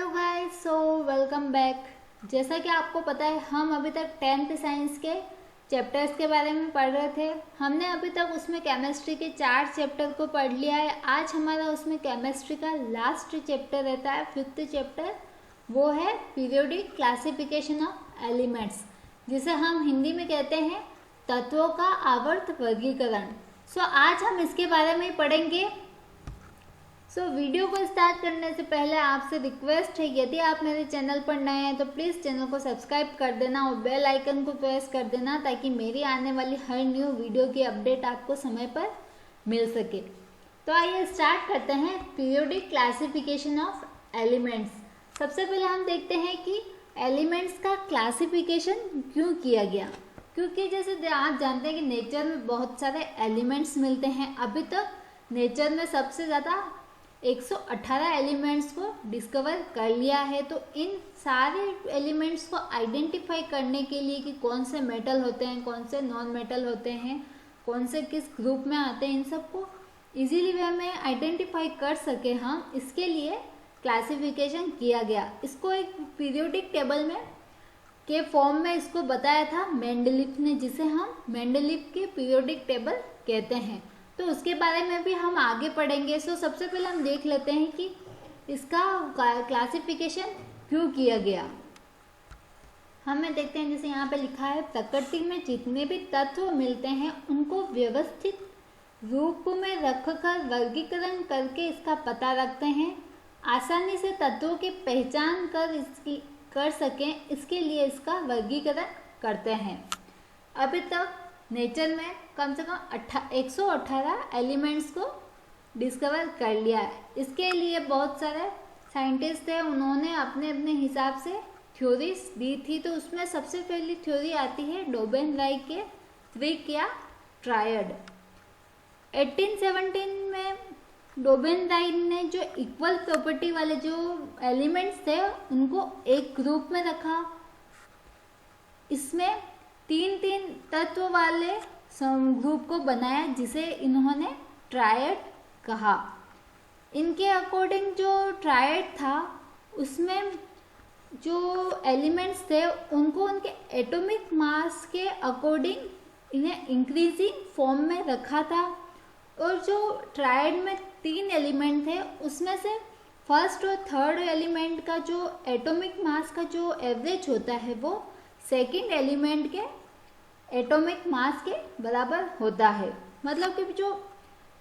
Hello guys, so welcome back. जैसा कि आपको पता है हम अभी तक 10th साइंस के चैप्टर्स के बारे में पढ़ रहे थे। हमने अभी तक उसमें केमिस्ट्री के 4 चैप्टर को पढ़ लिया है। आज हमारा उसमें केमिस्ट्री का लास्ट चैप्टर रहता है, 5th चैप्टर। वो है पीरियोडिक क्लासिफिकेशन ऑफ एलिमेंट्स, जिसे हम हिंदी में कहते हैं तत्वों का आवर्त वर्गीकरण। आज हम इसके बारे में पढ़ेंगे। वीडियो को स्टार्ट करने से पहले आपसे रिक्वेस्ट है, यदि आप मेरे चैनल पर नए हैं तो प्लीज़ चैनल को सब्सक्राइब कर देना और बेल आइकन को प्रेस कर देना, ताकि मेरी आने वाली हर न्यू वीडियो की अपडेट आपको समय पर मिल सके। तो आइए स्टार्ट करते हैं पीरियोडिक क्लासिफिकेशन ऑफ एलिमेंट्स। सबसे पहले हम देखते हैं कि एलिमेंट्स का क्लासिफिकेशन क्यों किया गया। क्योंकि जैसे आप जानते हैं कि नेचर में बहुत सारे एलिमेंट्स मिलते हैं। अभी तक नेचर में सबसे ज़्यादा 118 एलिमेंट्स को डिस्कवर कर लिया है। तो इन सारे एलिमेंट्स को आइडेंटिफाई करने के लिए कि कौन से मेटल होते हैं, कौन से नॉन मेटल होते हैं, कौन से किस ग्रुप में आते हैं, इन सबको इजीली वे में आइडेंटिफाई कर सके हम, इसके लिए क्लासिफिकेशन किया गया। इसको एक पीरियोडिक टेबल में के फॉर्म में इसको बताया था मेंडलीफ ने, जिसे हम मेंडलीफ के पीरियोडिक टेबल कहते हैं। तो उसके बारे में भी हम आगे पढ़ेंगे। सबसे पहले हम देख लेते हैं कि इसका क्लासिफिकेशन क्यों किया गया। हमें देखते हैं, जैसे यहाँ पे लिखा है, प्रकृति में जितने भी तत्व मिलते हैं उनको व्यवस्थित रूप में रखकर वर्गीकरण करके इसका पता रखते हैं। आसानी से तत्वों की पहचान कर सकें, इसके लिए इसका वर्गीकरण करते हैं। अभी तक नेचर में कम से कम 118 एलिमेंट्स को डिस्कवर कर लिया है। इसके लिए बहुत सारे साइंटिस्ट थे, उन्होंने अपने अपने हिसाब से थ्योरीज दी थी। तो उसमें सबसे पहली थ्योरी आती है डोबेन-राय के त्रिक या ट्रायड। 1817 में डोबेन-राय ने जो इक्वल प्रॉपर्टी वाले जो एलिमेंट्स थे उनको एक ग्रुप में रखा। इसमें 3 तत्व वाले ग्रुप को बनाया, जिसे इन्होंने ट्रायड कहा। इनके अकॉर्डिंग जो ट्रायड था उसमें जो एलिमेंट्स थे उनको उनके एटॉमिक मास के अकॉर्डिंग इन्हें इंक्रीजिंग फॉर्म में रखा था। और जो ट्रायड में 3 एलिमेंट थे उसमें से फर्स्ट और थर्ड एलिमेंट का जो एटॉमिक मास का जो एवरेज होता है वो सेकेंड एलिमेंट के एटॉमिक मास के बराबर होता है। मतलब कि जो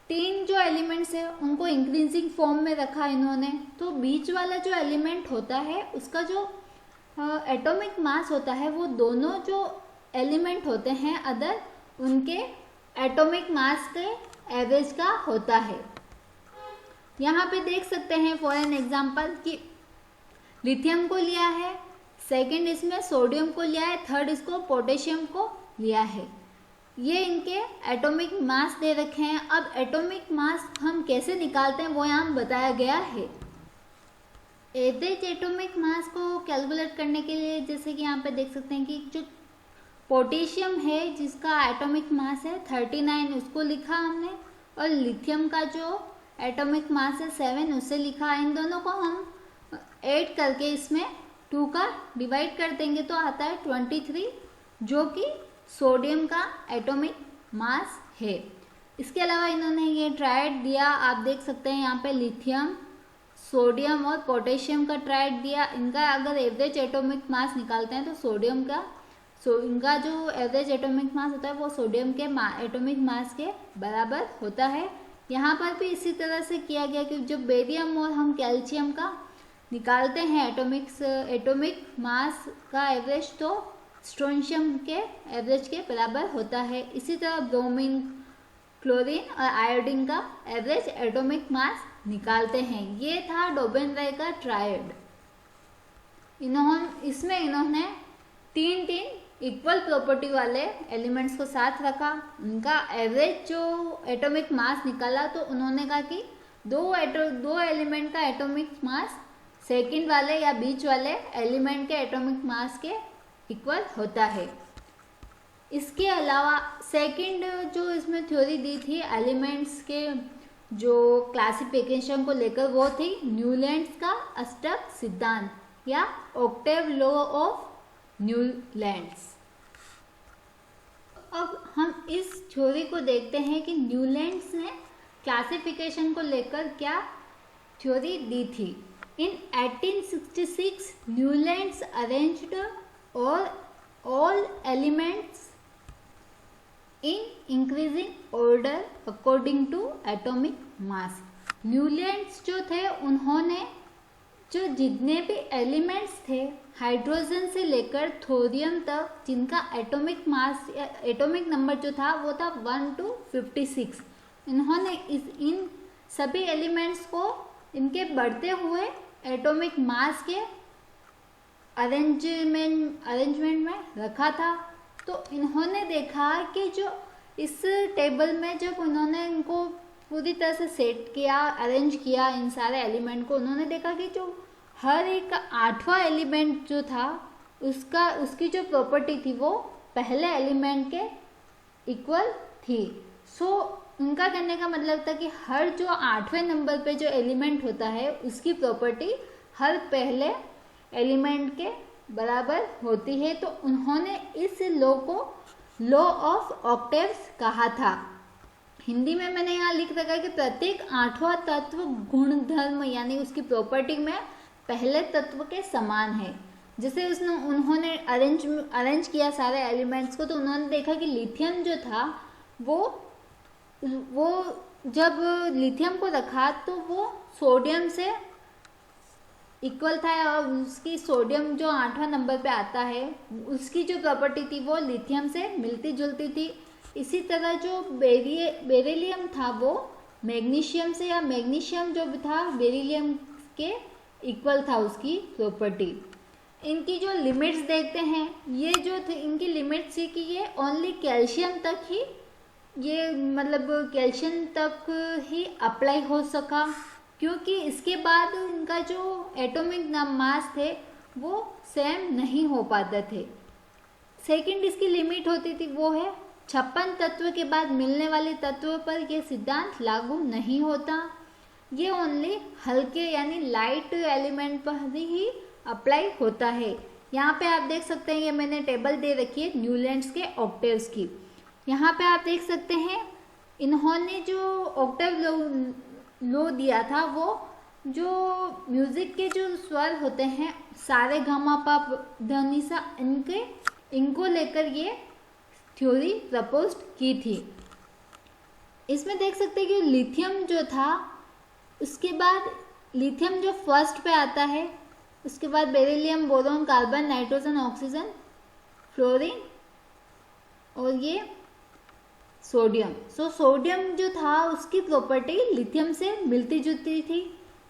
3 जो एलिमेंट्स है उनको इंक्रीजिंग फॉर्म में रखा इन्होंने। तो बीच वाला जो एलिमेंट होता है उसका जो एटॉमिक मास होता है वो दोनों जो एलिमेंट होते हैं अदर, उनके एटॉमिक मास के एवरेज का होता है। यहाँ पे देख सकते हैं फॉर एन एग्जाम्पल कि लिथियम को लिया है, सेकंड इसमें सोडियम को लिया है, थर्ड इसको पोटेशियम को लिया है। ये इनके एटॉमिक मास दे रखे हैं। अब एटॉमिक मास हम कैसे निकालते हैं वो यहाँ बताया गया है। एवरेज एटॉमिक मास को कैलकुलेट करने के लिए जैसे कि यहाँ पे देख सकते हैं कि जो पोटेशियम है जिसका एटॉमिक मास है 39, उसको लिखा हमने, और लिथियम का जो एटॉमिक मास है 7, उसे लिखा। इन दोनों को हम ऐड करके इसमें 2 का डिवाइड कर देंगे तो आता है 23, जो कि सोडियम का एटॉमिक मास है। इसके अलावा इन्होंने ये ट्रायड दिया, आप देख सकते हैं यहाँ पे लिथियम, सोडियम और पोटेशियम का ट्रायड दिया। इनका अगर एवरेज एटॉमिक मास निकालते हैं तो सोडियम का इनका जो एवरेज एटॉमिक मास होता है वो सोडियम के एटॉमिक मास के बराबर होता है। यहाँ पर भी इसी तरह से किया गया कि जो बेरियम और हम कैल्शियम का निकालते हैं एटॉमिक मास का एवरेज, तो स्ट्रोंशियम के एवरेज के बराबर होता है। इसी तरह ब्रोमीन, क्लोरीन और आयोडीन का एवरेज एटॉमिक मास निकालते हैं। ये था डोबेन-राय का ट्रायड। इसमें इन्होंने 3 इक्वल प्रॉपर्टी वाले एलिमेंट्स को साथ रखा, उनका एवरेज जो एटॉमिक मास निकाला। तो उन्होंने कहा कि दो एलिमेंट का एटॉमिक मास सेकंड वाले या बीच वाले एलिमेंट के एटॉमिक मास के इक्वल होता है। इसके अलावा सेकंड जो इसमें थ्योरी दी थी एलिमेंट्स के जो क्लासिफिकेशन को लेकर वो थी न्यूलैंड्स का अष्टक सिद्धांत या ऑक्टेव लॉ ऑफ न्यूलैंड्स। अब हम इस थ्योरी को देखते हैं कि न्यूलैंड्स ने क्लासिफिकेशन को लेकर क्या थ्योरी दी थी। इन 1866 Newlands arranged all elements in increasing order according to atomic mass। Newlands जो थे उन्होंने जो जितने भी एलिमेंट्स थे हाइड्रोजन से लेकर थोरियम तक जिनका एटॉमिक मास एटॉमिक नंबर जो था वो था 1 to 56, इन्होंने इन सभी एलिमेंट्स को इनके बढ़ते हुए एटॉमिक मास के अरेंजमेंट में रखा था। तो इन्होंने देखा कि जो इस टेबल में जब उन्होंने इनको पूरी तरह से सेट किया, अरेंज किया इन सारे एलिमेंट को, उन्होंने देखा कि जो हर एक 8वां एलिमेंट जो था उसकी जो प्रॉपर्टी थी वो पहले एलिमेंट के इक्वल थी। सो उनका कहने का मतलब था कि हर जो 8वें नंबर पे जो एलिमेंट होता है उसकी प्रॉपर्टी हर पहले एलिमेंट के बराबर होती है। तो उन्होंने इस लॉ को लॉ ऑफ ऑक्टेव्स कहा था। हिंदी में मैंने यहाँ लिख रखा है कि प्रत्येक 8वां तत्व गुणधर्म यानी उसकी प्रॉपर्टी में पहले तत्व के समान है। जैसे उन्होंने अरेंज किया सारे एलिमेंट्स को, तो उन्होंने देखा कि लिथियम जो था वो जब लिथियम को रखा तो वो सोडियम से इक्वल था और उसकी सोडियम जो 8वां नंबर पे आता है उसकी जो प्रॉपर्टी थी वो लिथियम से मिलती जुलती थी। इसी तरह जो बेरिलियम था वो मैग्नीशियम से, या मैग्नीशियम जो था बेरिलियम के इक्वल था उसकी प्रॉपर्टी। इनकी जो लिमिट्स देखते हैं, ये जो थे इनकी लिमिट्स थी कि ये ओनली कैल्शियम तक ही कैल्शियम तक ही अप्लाई हो सका, क्योंकि इसके बाद इनका जो एटॉमिक मास थे वो सेम नहीं हो पाते थे। सेकंड इसकी लिमिट होती थी वो है 56 तत्व के बाद मिलने वाले तत्वों पर यह सिद्धांत लागू नहीं होता, ये ओनली हल्के यानी लाइट एलिमेंट पर ही अप्लाई होता है। यहाँ पे आप देख सकते हैं, ये मैंने टेबल दे रखी है न्यूलैंड्स के ऑक्टेव्स की। यहाँ पे आप देख सकते हैं इन्होंने जो ऑक्टेव लो दिया था वो जो म्यूजिक के जो स्वर होते हैं सारे गामा पा ध सा इनको लेकर ये थ्योरी प्रपोज की थी। इसमें देख सकते हैं कि लिथियम जो था उसके बाद लिथियम जो फर्स्ट पे आता है, उसके बाद beryllium, boron, carbon, nitrogen, oxygen, fluorine और ये सोडियम। सोडियम जो था उसकी प्रॉपर्टी लिथियम से मिलती जुलती थी।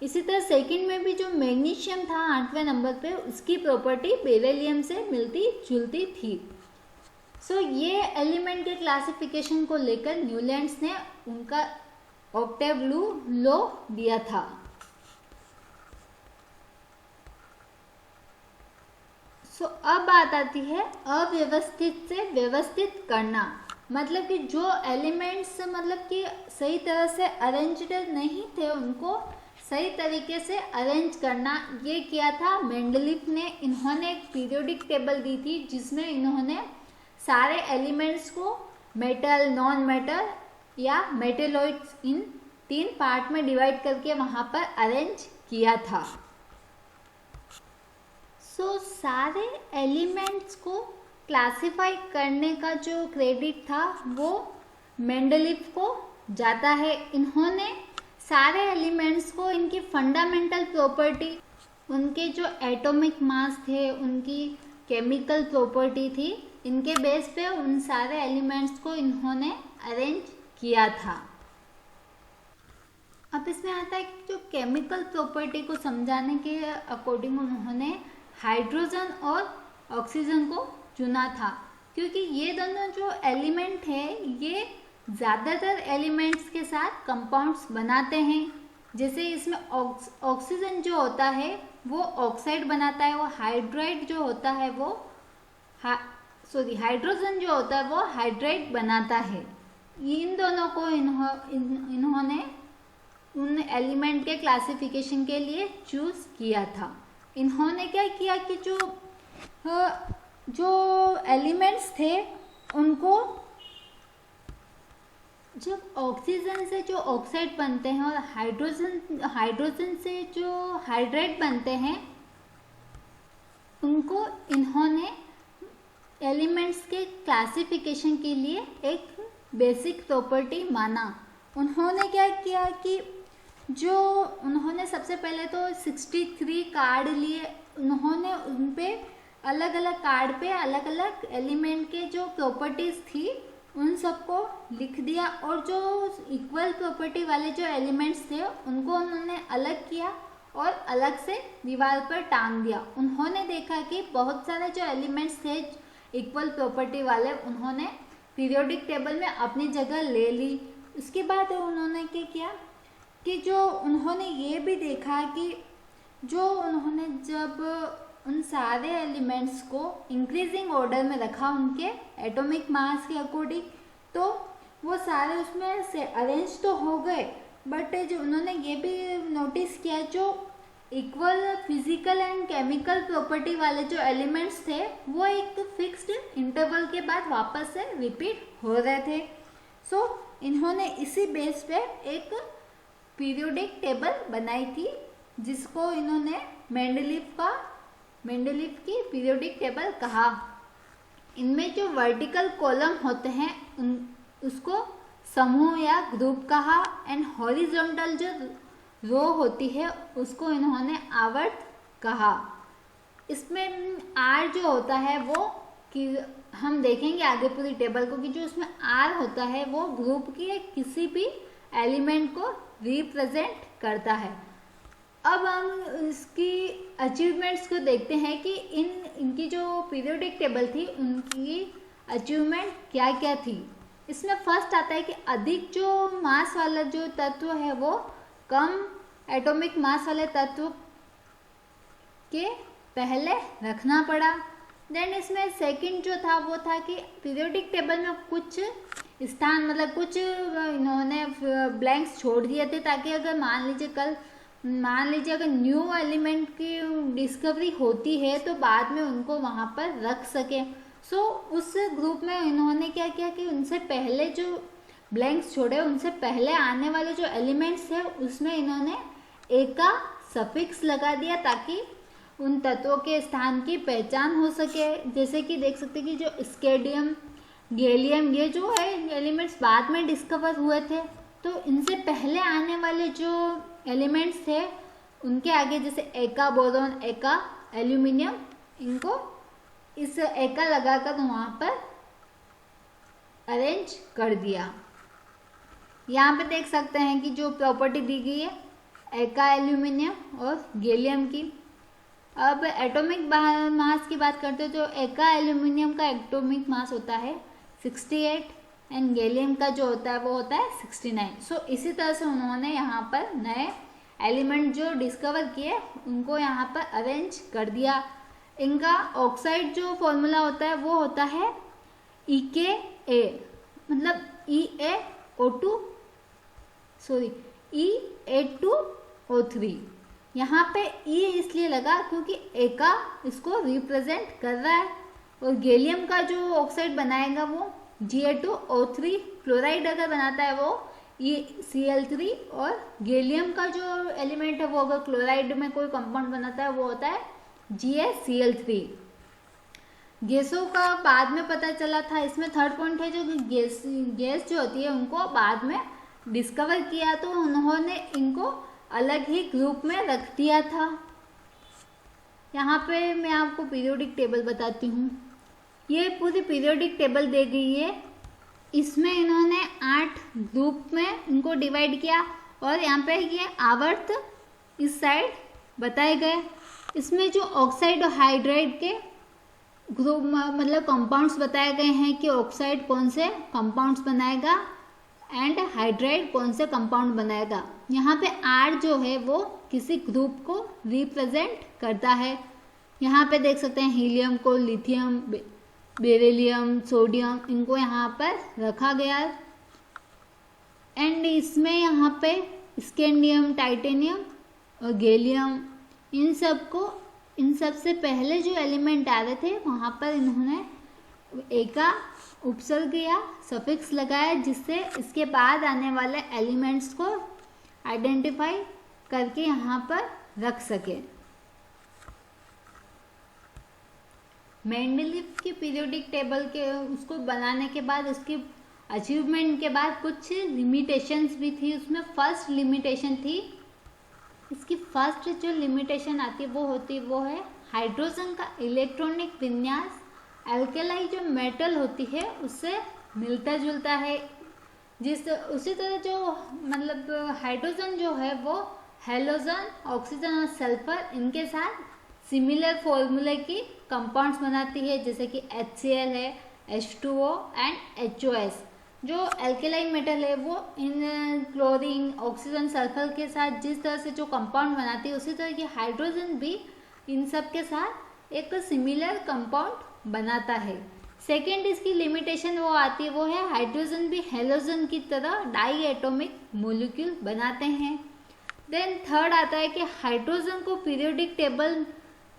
इसी तरह सेकंड में भी जो मैग्नीशियम था 8वें नंबर पे उसकी प्रॉपर्टी बेरिलियम से मिलती जुलती थी। ये एलिमेंट के क्लासिफिकेशन को लेकर न्यूलैंड्स ने उनका ऑक्टेव लॉ दिया था। अब बात आती है अव्यवस्थित से व्यवस्थित करना, मतलब कि जो एलिमेंट्स कि सही तरह से अरेंज्ड नहीं थे उनको सही तरीके से अरेंज करना, ये किया था मेंडलीफ ने। इन्होंने एक पीरियोडिक टेबल दी थी जिसमें इन्होंने सारे एलिमेंट्स को मेटल, नॉन मेटल या मेटेलॉइड्स इन 3 पार्ट में डिवाइड करके वहाँ पर अरेंज किया था। सारे एलिमेंट्स को क्लासिफाई करने का जो क्रेडिट था वो मेंडलीफ को जाता है। इन्होंने सारे एलिमेंट्स को इनकी फंडामेंटल प्रॉपर्टी, उनके जो एटॉमिक मास थे, उनकी केमिकल प्रॉपर्टी थी, इनके बेस पे उन सारे एलिमेंट्स को इन्होंने अरेंज किया था। अब इसमें आता है कि जो केमिकल प्रॉपर्टी को समझाने के अकॉर्डिंग उन्होंने हाइड्रोजन और ऑक्सीजन को चुना था, क्योंकि ये दोनों जो एलिमेंट है ये ज़्यादातर एलिमेंट्स के साथ कंपाउंड्स बनाते हैं। जैसे इसमें ऑक्सीजन जो होता है वो ऑक्साइड बनाता है, वो हाइड्राइड जो होता है वो हाइड्रोजन जो होता है वो हाइड्राइड बनाता है। इन दोनों को इन्होंने उन एलिमेंट के क्लासिफिकेशन के लिए चूज किया था। इन्होंने क्या किया कि जो एलिमेंट्स थे उनको जब ऑक्सीजन से जो ऑक्साइड बनते हैं और हाइड्रोजन से जो हाइड्रेट बनते हैं, उनको इन्होंने एलिमेंट्स के क्लासिफिकेशन के लिए एक बेसिक प्रॉपर्टी माना। उन्होंने क्या किया कि उन्होंने सबसे पहले तो 63 कार्ड लिए, उन्होंने उन पे अलग अलग कार्ड पे अलग अलग एलिमेंट के जो प्रॉपर्टीज थी उन सबको लिख दिया, और जो इक्वल प्रॉपर्टी वाले जो एलिमेंट्स थे उनको उन्होंने अलग किया और अलग से दीवार पर टांग दिया। उन्होंने देखा कि बहुत सारे जो एलिमेंट्स थे इक्वल प्रॉपर्टी वाले, उन्होंने पीरियोडिक टेबल में अपनी जगह ले ली। उसके बाद उन्होंने क्या किया कि जो उन्होंने ये भी देखा कि जो उन्होंने जब उन सारे एलिमेंट्स को इंक्रीजिंग ऑर्डर में रखा उनके एटॉमिक मास के अकॉर्डिंग, तो वो सारे उसमें से अरेंज तो हो गए, बट जो उन्होंने ये भी नोटिस किया जो equal physical and chemical property वाले जो एलिमेंट्स थे वो एक फिक्स्ड इंटरवल के बाद वापस से रिपीट हो रहे थे। सो इन्होंने इसी बेस पे एक पीरियोडिक टेबल बनाई थी, जिसको इन्होंने मेंडलीव की पीरियोडिक टेबल कहा। इनमें जो वर्टिकल कॉलम होते हैं उसको समूह या ग्रुप कहा, एंड हॉरिजॉन्टल जो रो होती है उसको इन्होंने आवर्त कहा। इसमें आर जो होता है वो कि हम देखेंगे आगे पूरी टेबल को कि जो उसमें आर होता है वो ग्रुप की किसी भी एलिमेंट को रिप्रेजेंट करता है। अब हम इसकी अचीवमेंट्स को देखते हैं कि इनकी जो पीरियोडिक टेबल थी उनकी अचीवमेंट क्या क्या थी। इसमें फर्स्ट आता है कि अधिक जो मास वाला जो तत्व है वो कम एटॉमिक मास वाले तत्व के पहले रखना पड़ा। देन इसमें सेकंड जो था वो था कि पीरियोडिक टेबल में कुछ स्थान मतलब कुछ इन्होंने ब्लैंक्स छोड़ दिए थे, ताकि अगर मान लीजिए अगर न्यू एलिमेंट की डिस्कवरी होती है तो बाद में उनको वहाँ पर रख सके। सो उस ग्रुप में इन्होंने क्या किया कि उनसे पहले जो ब्लैंक्स छोड़े, उनसे पहले आने वाले जो एलिमेंट्स है उसमें इन्होंने ए का सफिक्स लगा दिया, ताकि उन तत्वों के स्थान की पहचान हो सके। जैसे कि देख सकते हैं कि जो स्केडियम, गैलियम, ये जो है एलिमेंट्स बाद में डिस्कवर हुए थे, तो इनसे पहले आने वाले जो एलिमेंट्स थे उनके आगे जैसे एका बोरोन, एका एल्यूमिनियम, इनको इस एका लगाकर वहाँ पर अरेंज कर दिया। यहाँ पे देख सकते हैं कि जो प्रॉपर्टी दी गई है एका एल्यूमिनियम और गैलियम की। अब एटॉमिक मास की बात करते हैं तो एका एल्यूमिनियम का एटॉमिक मास होता है 68 एंड गैलियम का जो होता है वो होता है 69। सो इसी तरह से उन्होंने यहाँ पर नए एलिमेंट जो डिस्कवर किए उनको यहाँ पर अरेंज कर दिया। इनका ऑक्साइड जो फॉर्मूला होता है वो होता है EKA, मतलब EA2O3। यहाँ पे E इसलिए लगा क्योंकि एका इसको रिप्रेजेंट कर रहा है, और गैलियम का जो ऑक्साइड बनाएगा वो Ga2O3, क्लोराइड अगर बनाता है वो Cl3, और गैलियम का जो एलिमेंट है वो अगर क्लोराइड में कोई कंपाउंड बनाता है वो होता है GaCl3। गैसों का बाद में पता चला था। इसमें थर्ड पॉइंट है जो गैस जो होती है उनको बाद में डिस्कवर किया, तो उन्होंने इनको अलग ही ग्रुप में रख दिया था। यहाँ पे मैं आपको पीरियोडिक टेबल बताती हूँ। ये पूरी पीरियोडिक टेबल दे गई है, इसमें इन्होंने 8 ग्रुप में इनको डिवाइड किया, और यहाँ पे ये आवर्त इस साइड बताए गए। इसमें जो ऑक्साइड और हाइड्राइड के ग्रुप मतलब कंपाउंड्स बताए गए हैं कि ऑक्साइड कौन से कंपाउंड्स बनाएगा एंड हाइड्राइड कौन से कंपाउंड बनाएगा। यहाँ पे R जो है वो किसी ग्रुप को रिप्रेजेंट करता है। यहाँ पे देख सकते हैं हीलियम को लिथियम, बेरिलियम, सोडियम, इनको यहाँ पर रखा गया। एंड इसमें यहाँ पे स्कैंडियम, टाइटेनियम और गैलियम, इन सब से पहले जो एलिमेंट आ रहे थे वहाँ पर इन्होंने एका उपसर्ग या सफिक्स लगाया, जिससे इसके बाद आने वाले एलिमेंट्स को आइडेंटिफाई करके यहाँ पर रख सके। मेंडलीव की पीरियोडिक टेबल के उसको बनाने के बाद, उसकी अचीवमेंट के बाद कुछ लिमिटेशंस भी थी। उसमें फर्स्ट लिमिटेशन थी, इसकी फर्स्ट जो लिमिटेशन आती है वो है हाइड्रोजन का इलेक्ट्रॉनिक विन्यास एल्केलाई जो मेटल होती है उससे मिलता जुलता है। उसी तरह जो मतलब हाइड्रोजन जो है वो हेलोजन, ऑक्सीजन और सल्फर इनके साथ सिमिलर फॉर्मूले की कंपाउंड्स बनाती है, जैसे कि HCl है, H2O एंड HOS। जो एल्केलाइन मेटल है वो इन क्लोरीन, ऑक्सीजन, सल्फर के साथ जिस तरह से जो कंपाउंड बनाती है, उसी तरह की हाइड्रोजन भी इन सब के साथ एक सिमिलर कंपाउंड बनाता है। सेकेंड इसकी लिमिटेशन वो आती है, वो है हाइड्रोजन भी हेलोजन की तरह डाई एटॉमिक मॉलिक्यूल बनाते हैं। देन थर्ड आता है कि हाइड्रोजन को पीरियोडिक टेबल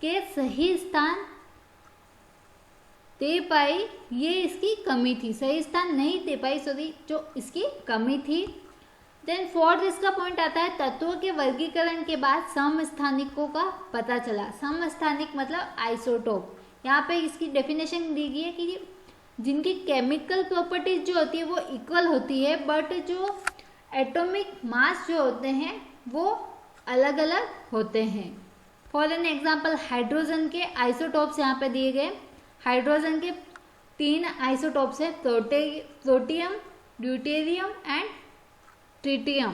के सही स्थान दे पाई, ये इसकी कमी थी। सही स्थान नहीं दे पाई, सॉरी, जो इसकी कमी थी। देन फोर्थ इसका पॉइंट आता है तत्वों के वर्गीकरण के बाद समस्थानिकों का पता चला। समस्थानिक मतलब आइसोटोप। यहाँ पे इसकी डेफिनेशन दी गई है कि जिनकी केमिकल प्रॉपर्टीज जो होती है वो इक्वल होती है, बट जो एटॉमिक मास जो होते हैं वो अलग अलग होते हैं। फॉर एन एग्जाम्पल हाइड्रोजन के आइसोटोप्स यहाँ पे दिए गए। हाइड्रोजन के 3 आइसोटोप्स है, protium, deuterium and tritium.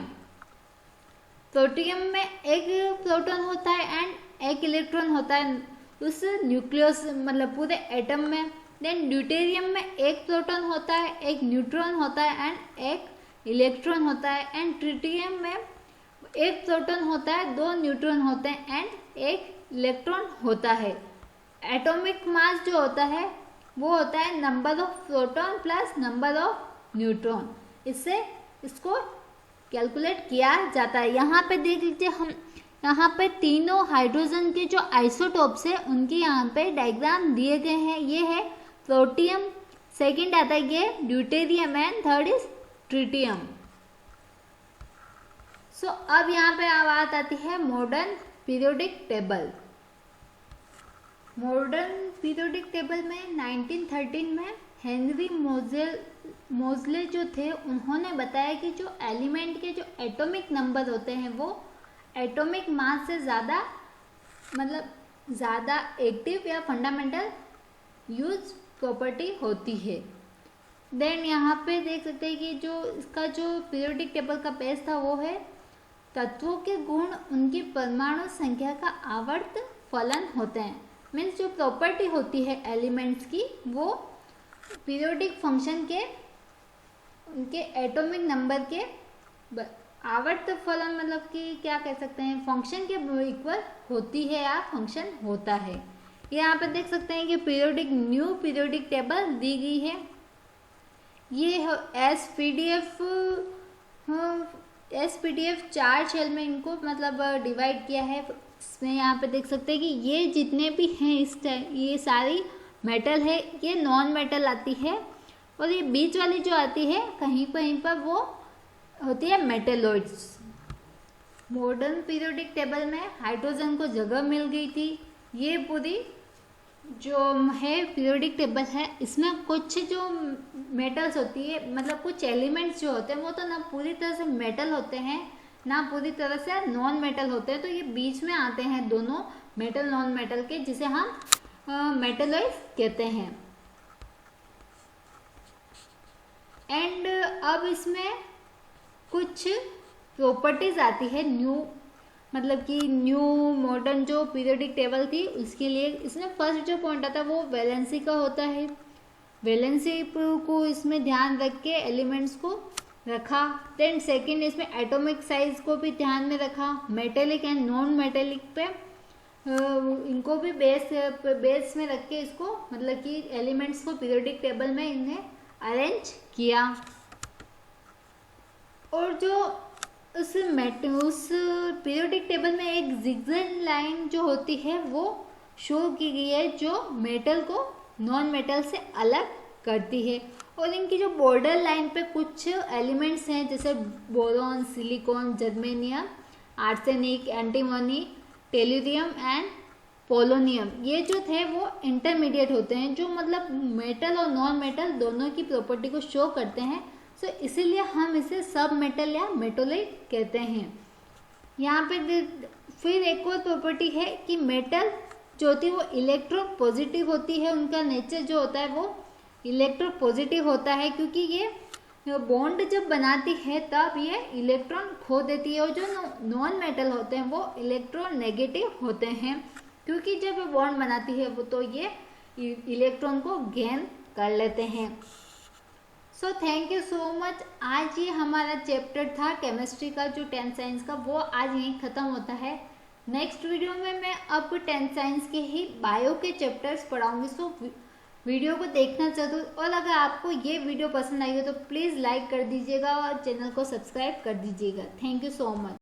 Protium में एक प्रोटॉन होता है एंड एक इलेक्ट्रॉन होता है उस न्यूक्लियस मतलब पूरे एटम में। देन ड्यूटेरियम में एक प्रोटॉन होता है, एक न्यूट्रॉन होता है एंड एक इलेक्ट्रॉन होता है। एंड ट्रिटियम में एक प्रोटॉन होता है, 2 न्यूट्रॉन होते हैं एंड एक इलेक्ट्रॉन होता है। एटॉमिक मास जो होता है वो होता है number of proton plus number of neutron. इससे इसको कैलकुलेट किया जाता है। यहाँ पे देख लीजिए, हम यहाँ पे तीनों हाइड्रोजन के जो आइसोटोप्स है उनके यहाँ पे डायग्राम दिए गए हैं। ये है प्रोटियम, सेकंड आता है ये deuterium and third is tritium. So अब यहाँ पे बात आती है modern periodic table. Modern periodic table में 1913 में हेनरी मोजले जो थे उन्होंने बताया कि जो एलिमेंट के जो एटॉमिक नंबर होते हैं वो एटॉमिक मास से ज़्यादा मतलब ज़्यादा एक्टिव या फंडामेंटल यूज प्रॉपर्टी होती है। देन यहाँ पे देख सकते हैं कि जो इसका जो पीरियोडिक टेबल का पेज था वो है तत्वों के गुण उनकी परमाणु संख्या का आवर्त फलन होते हैं। मीन्स जो प्रॉपर्टी होती है एलिमेंट्स की वो पीरियोडिक फंक्शन के उनके एटॉमिक नंबर के आवर्त फलन मतलब कि क्या कह सकते हैं, फंक्शन के इक्वल होती है या फंक्शन होता है। यहाँ पे देख सकते हैं कि पीरियोडिक न्यू पीरियोडिक टेबल दी गई है। ये S P D F 4 shell में इनको मतलब डिवाइड किया है। इसमें यहाँ पे देख सकते हैं कि ये जितने भी हैं इस टाइम ये सारी मेटल है, ये नॉन मेटल आती है, और ये बीच वाली जो आती है कहीं पर वो होती है मेटेलॉइड्स। मॉडर्न पीरियोडिक टेबल में हाइड्रोजन को जगह मिल गई थी। ये पूरी जो है पीरियोडिक टेबल है, इसमें कुछ जो मेटल्स होती है मतलब कुछ एलिमेंट्स जो होते हैं वो तो ना पूरी तरह से मेटल होते हैं ना पूरी तरह से नॉन मेटल होते हैं, तो ये बीच में आते हैं दोनों मेटल नॉन मेटल के, जिसे हम मेटेलॉइड्स कहते हैं। एंड अब इसमें कुछ प्रॉपर्टीज आती है न्यू मतलब कि न्यू मॉडर्न जो पीरियोडिक टेबल थी उसके लिए। इसमें फर्स्ट जो पॉइंट आता है वो वैलेंसी का होता है। वैलेंसी को इसमें ध्यान रख के एलिमेंट्स को रखा। देन सेकंड इसमें एटॉमिक साइज को भी ध्यान में रखा। मेटेलिक एंड नॉन मेटेलिक पे इनको भी बेस में रख के इसको मतलब कि एलिमेंट्स को पीरियोडिक टेबल में इन्हें अरेंज किया। और जो उस पीरियोडिक टेबल में एक जिगजैग लाइन जो होती है वो शो की गई है, जो मेटल को नॉन मेटल से अलग करती है। और इनकी जो बॉर्डर लाइन पे कुछ एलिमेंट्स हैं जैसे boron, silicon, germanium, arsenic, antimony, tellurium and polonium, ये जो थे वो इंटरमीडिएट होते हैं, जो मतलब मेटल और नॉन मेटल दोनों की प्रॉपर्टी को शो करते हैं। सो इसीलिए हम इसे सब मेटल या मेटोलाइट कहते हैं। यहाँ पे फिर एक और प्रॉपर्टी है कि मेटल जो होती है वो इलेक्ट्रो पॉजिटिव होती है, उनका नेचर जो होता है वो इलेक्ट्रो पॉजिटिव होता है, क्योंकि ये बॉन्ड जब बनाती है तब ये इलेक्ट्रॉन खो देती है। और जो नॉन मेटल होते हैं वो इलेक्ट्रो नेगेटिव होते हैं, क्योंकि जब ये बॉन्ड बनाती है वो तो ये इलेक्ट्रॉन को गेन कर लेते हैं। So thank you so much. आज ये हमारा चैप्टर था केमिस्ट्री का, जो 10th साइंस का, वो आज यहीं ख़त्म होता है। नेक्स्ट वीडियो में मैं अब 10th साइंस के ही बायो के चैप्टर्स पढ़ाऊंगी। सो वीडियो को देखना जरूर, और अगर आपको ये वीडियो पसंद आई हो तो प्लीज़ लाइक कर दीजिएगा और चैनल को सब्सक्राइब कर दीजिएगा। Thank you so much.